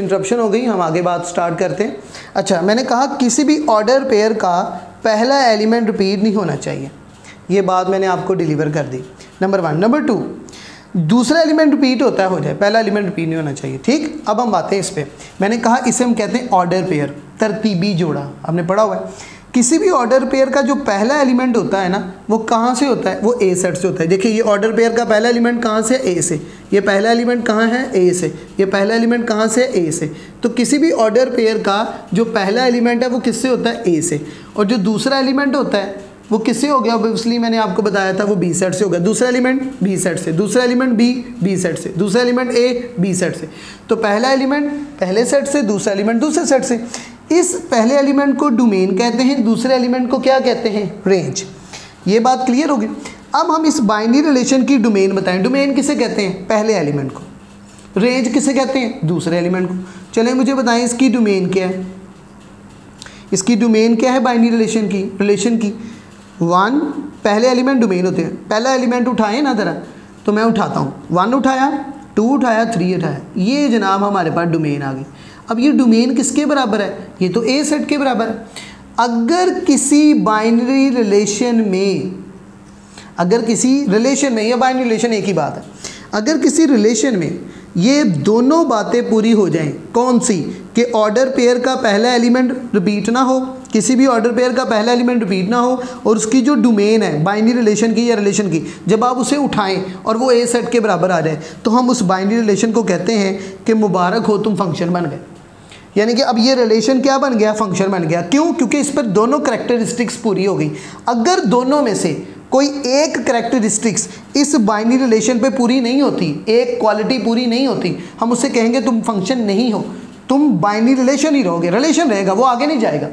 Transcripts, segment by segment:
Interruption हो गई, हम आगे बात स्टार्ट करते हैं। अच्छा, मैंने कहा किसी भी ऑर्डर पेयर का पहला एलिमेंट रिपीट नहीं होना चाहिए, ये बात मैंने आपको डिलीवर कर दी, नंबर 1। नंबर 2, दूसरा एलिमेंट रिपीट होता है हो जाए, पहला एलिमेंट रिपीट नहीं होना चाहिए। ठीक, अब हम आते हैं इस पे। मैंने कहा इसे हम कहते हैं ऑर्डर पेयर, तरतीबी जोड़ा, आपने पढ़ा हुआ है। किसी भी ऑर्डर पेयर का जो पहला एलिमेंट होता है ना, वो कहाँ से होता है, वो ए सेट से होता है। देखिए ये ऑर्डर पेयर का पहला एलिमेंट कहाँ से, ए से। ये पहला एलिमेंट कहाँ है, ए से। ये पहला एलिमेंट कहाँ से, ए से। तो किसी भी ऑर्डर पेयर का जो पहला एलिमेंट है वो किससे होता है, ए से। और जो दूसरा एलिमेंट होता है वो किससे हो गया, ऑब्वियसली मैंने आपको बताया था वो बी सेट से हो गया। दूसरा एलिमेंट बी सेट से, दूसरा एलिमेंट बी सेट से, दूसरा एलिमेंट ए बी सेट से। तो पहला एलिमेंट पहले सेट से, दूसरा एलिमेंट दूसरे सेट से। इस पहले एलिमेंट को डोमेन कहते हैं, दूसरे एलिमेंट को क्या कहते हैं, रेंज। ये बात क्लियर होगी। अब हम इस बाइनरी रिलेशन की डोमेन बताएं। डोमेन किसे कहते हैं, पहले एलिमेंट को। रेंज किसे कहते हैं, दूसरे एलिमेंट को। चलें मुझे बताएं इसकी डोमेन क्या है, इसकी डोमेन क्या है बाइनरी रिलेशन की। 1 पहले एलिमेंट डोमेन होते हैं। पहला एलिमेंट उठाएं ना ज़रा, तो मैं उठाता हूँ, 1 उठाया, 2 उठाया, 3 उठाया, ये जनाब हमारे पास डोमेन आ गई। अब ये डोमेन किसके बराबर है, ये तो ए सेट के बराबर है। अगर किसी बाइनरी रिलेशन में, या बाइनरी रिलेशन एक ही बात है, अगर किसी रिलेशन में ये दोनों बातें पूरी हो जाएं, कौन सी, कि ऑर्डर पेयर का पहला एलिमेंट रिपीट ना हो, किसी भी ऑर्डर पेयर का पहला एलिमेंट रिपीट ना हो, और उसकी जो डोमेन है बाइनरी रिलेशन की या रिलेशन की, जब आप उसे उठाएं और वो ए सेट के बराबर आ जाए, तो हम उस बाइनरी रिलेशन को कहते हैं कि मुबारक हो तुम फंक्शन बन गए। यानी कि अब ये रिलेशन क्या बन गया, फंक्शन बन गया। क्यों, क्योंकि इस पर दोनों करैक्टरिस्टिक्स पूरी हो गई। अगर दोनों में से कोई एक करैक्टरिस्टिक्स इस बाइनरी रिलेशन पे पूरी नहीं होती, एक क्वालिटी पूरी नहीं होती, हम उससे कहेंगे तुम फंक्शन नहीं हो, तुम बाइनरी रिलेशन ही रहोगे, रिलेशन रहेगा, वो आगे नहीं जाएगा।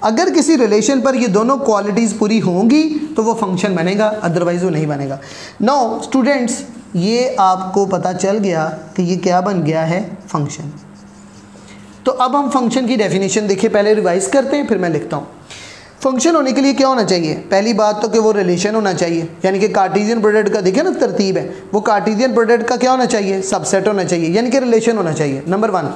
अगर किसी रिलेशन पर ये दोनों क्वालिटीज़ पूरी होंगी तो वो फंक्शन बनेगा, अदरवाइज वो नहीं बनेगा। नाउ स्टूडेंट्स, ये आपको पता चल गया कि ये क्या बन गया है, फंक्शन। तो अब हम फंक्शन की डेफिनेशन देखिए, पहले रिवाइज करते हैं फिर मैं लिखता हूँ। फंक्शन होने के लिए क्या होना चाहिए, पहली बात तो कि वो रिलेशन होना चाहिए, यानी कि कार्टेशियन प्रोडक्ट का देखिए ना तरतीब है, वो कार्टेशियन प्रोडक्ट का क्या होना चाहिए, सबसेट होना चाहिए, यानी कि रिलेशन होना चाहिए। नंबर 1,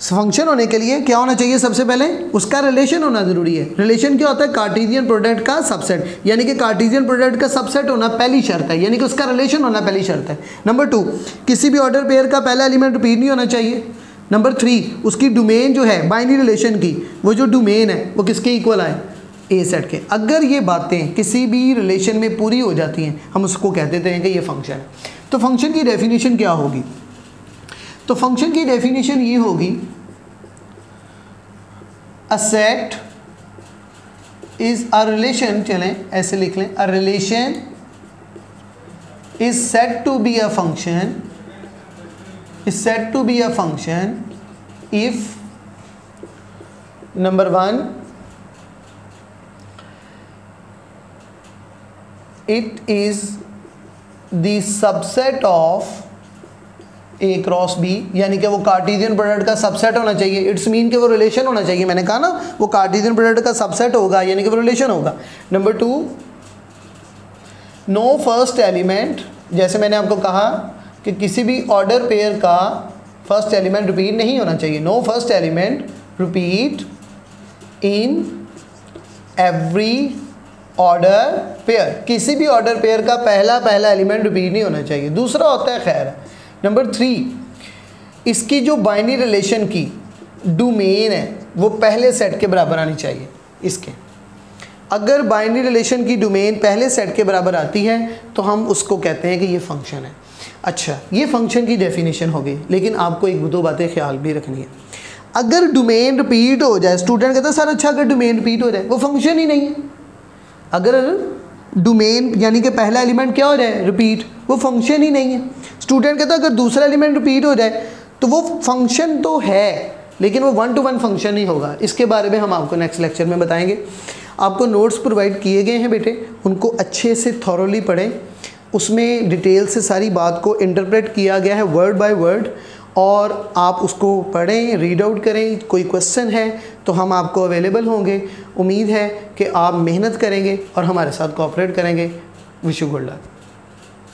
फंक्शन होने के लिए क्या होना चाहिए, सबसे पहले उसका रिलेशन होना ज़रूरी है। रिलेशन क्या होता है, कार्टेशियन प्रोडक्ट का सबसेट, यानी कि कार्टेशियन प्रोडक्ट का सबसेट होना पहली शर्त है, यानी कि उसका रिलेशन होना पहली शर्त है। नंबर 2, किसी भी ऑर्डर पेयर का पहला एलिमेंट रिपीट नहीं होना चाहिए। नंबर 3, उसकी डोमेन जो है बाइनरी रिलेशन की, वो जो डोमेन है वो किसके इक्वल आए, ए सेट के। अगर ये बातें किसी भी रिलेशन में पूरी हो जाती हैं, हम उसको कह देते हैं कि ये फंक्शन है। तो फंक्शन की डेफिनेशन क्या होगी, तो फंक्शन की डेफिनेशन ये होगी, a set is a relation, चलें ऐसे लिख लें, a relation is said to be a function, is said to be a function if number 1 it is the subset of A cross B, यानी कि वो कार्टेशियन प्रोडक्ट का subset होना चाहिए। इट्स मीन कि वो रिलेशन होना चाहिए, मैंने कहा ना वो कार्टेशियन प्रोडक्ट का सबसेट होगा, यानी कि वो रिलेशन होगा। नंबर 2, नो फर्स्ट एलिमेंट, जैसे मैंने आपको कहा कि किसी भी ऑर्डर पेयर का फर्स्ट एलिमेंट रिपीट नहीं होना चाहिए। No first element repeat in every order pair, किसी भी ऑर्डर पेयर का पहला एलिमेंट रिपीट नहीं होना चाहिए। दूसरा होता है खैर। नंबर 3, इसकी जो बाइनरी रिलेशन की डोमेन है वो पहले सेट के बराबर आनी चाहिए। इसके अगर बाइनरी रिलेशन की डोमेन पहले सेट के बराबर आती है तो हम उसको कहते हैं कि ये फंक्शन है। अच्छा, ये फंक्शन की डेफिनेशन हो गई, लेकिन आपको एक दो बातें ख्याल भी रखनी है। अगर डोमेन रिपीट हो जाए, स्टूडेंट कहता है सर अच्छा अगर डोमेन रिपीट हो जाए, वो फंक्शन ही नहीं है। अगर डोमेन यानी कि पहला एलिमेंट क्या हो जाए, रिपीट, वो फंक्शन ही नहीं है। स्टूडेंट कहता है अगर दूसरा एलिमेंट रिपीट हो जाए तो वो फंक्शन तो है, लेकिन वो 1 to 1 फंक्शन नहीं होगा। इसके बारे में हम आपको नेक्स्ट लेक्चर में बताएंगे। आपको नोट्स प्रोवाइड किए गए हैं बेटे, उनको अच्छे से थॉरोली पढ़ें, उसमें डिटेल से सारी बात को इंटरप्रेट किया गया है वर्ड बाय वर्ड, और आप उसको पढ़ें, रीड आउट करें। कोई क्वेश्चन है तो हम आपको अवेलेबल होंगे। उम्मीद है कि आप मेहनत करेंगे और हमारे साथ कोऑपरेट करेंगे। Wish you good luck.